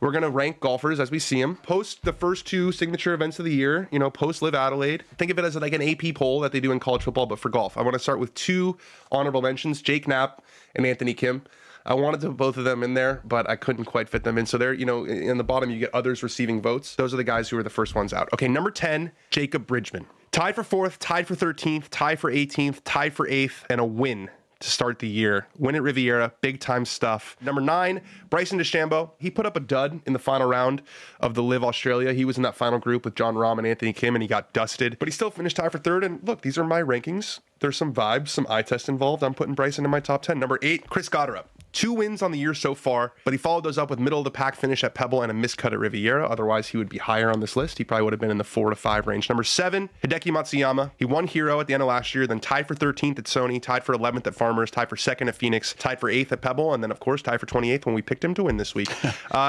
We're going to rank golfers as we see them. Post the first 2 signature events of the year, you know, post Live Adelaide. Think of it as like an AP poll that they do in college football, but for golf. I want to start with 2 honorable mentions, Jake Knapp and Anthony Kim. I wanted to put both of them in there, but I couldn't quite fit them in. So there, you know, in the bottom, you get others receiving votes. Those are the guys who are the first ones out. Okay, number 10, Jacob Bridgman. Tied for 4th, tied for 13th, tied for 18th, tied for 8th, and a win to start the year. Win at Riviera, big time stuff. Number 9, Bryson DeChambeau. He put up a dud in the final round of the Live Australia. He was in that final group with Jon Rahm and Anthony Kim, and he got dusted. But he still finished tied for 3rd. And look, these are my rankings. There's some vibes, some eye test involved. I'm putting Bryson in my top 10. Number 8, Chris Gotterup. 2 wins on the year so far, but he followed those up with middle of the pack finish at Pebble and a miscut at Riviera. Otherwise, he would be higher on this list. He probably would have been in the 4 to 5 range. Number 7, Hideki Matsuyama. He won Hero at the end of last year, then tied for 13th at Sony, tied for 11th at Farmers, tied for 2nd at Phoenix, tied for 8th at Pebble, and then, of course, tied for 28th when we picked him to win this week.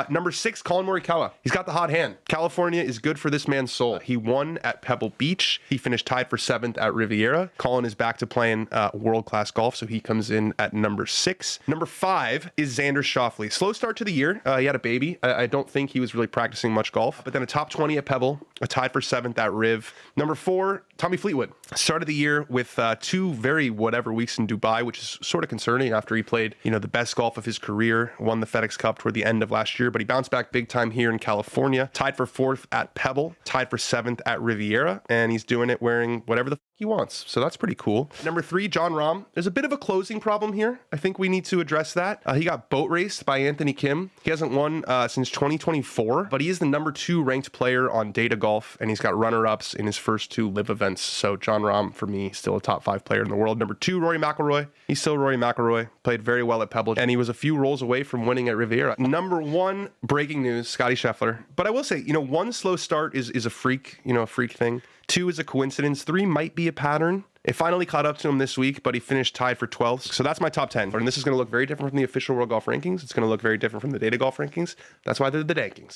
Number 6, Colin Morikawa. He's got the hot hand. California is good for this man's soul. He won at Pebble Beach. He finished tied for 7th at Riviera. Colin is back to playing world-class golf, so he comes in at number 6. Number 5 is Xander Schauffele. Slow start to the year. He had a baby. I don't think he was really practicing much golf, but then a top 20 at Pebble, a tied for 7th at Riv. Number 4, Tommy Fleetwood. Started the year with 2 very whatever weeks in Dubai, which is sort of concerning after he played, you know, the best golf of his career, won the FedEx Cup toward the end of last year, but he bounced back big time here in California, tied for 4th at Pebble, tied for 7th at Riviera, and he's doing it wearing whatever the he wants. So that's pretty cool. Number 3, Jon Rahm. There's a bit of a closing problem here. I think we need to address that. He got boat raced by Anthony Kim. He hasn't won since 2024, but he is the number 2 ranked player on Data Golf, and he's got runner-ups in his first 2 Live events. So Jon Rahm, for me, still a top 5 player in the world. Number 2, Rory McIlroy. He's still Rory McIlroy. Played very well at Pebble, and he was a few rolls away from winning at Riviera. Number 1, breaking news, Scotty Scheffler. But I will say, you know, 1 slow start is a freak, you know, a freak thing. 2 is a coincidence. 3 might be a pattern. It finally caught up to him this week, but he finished tied for 12th. So that's my top 10. And this is going to look very different from the official World Golf Rankings. It's going to look very different from the Data Golf Rankings. That's why they're the Dankings.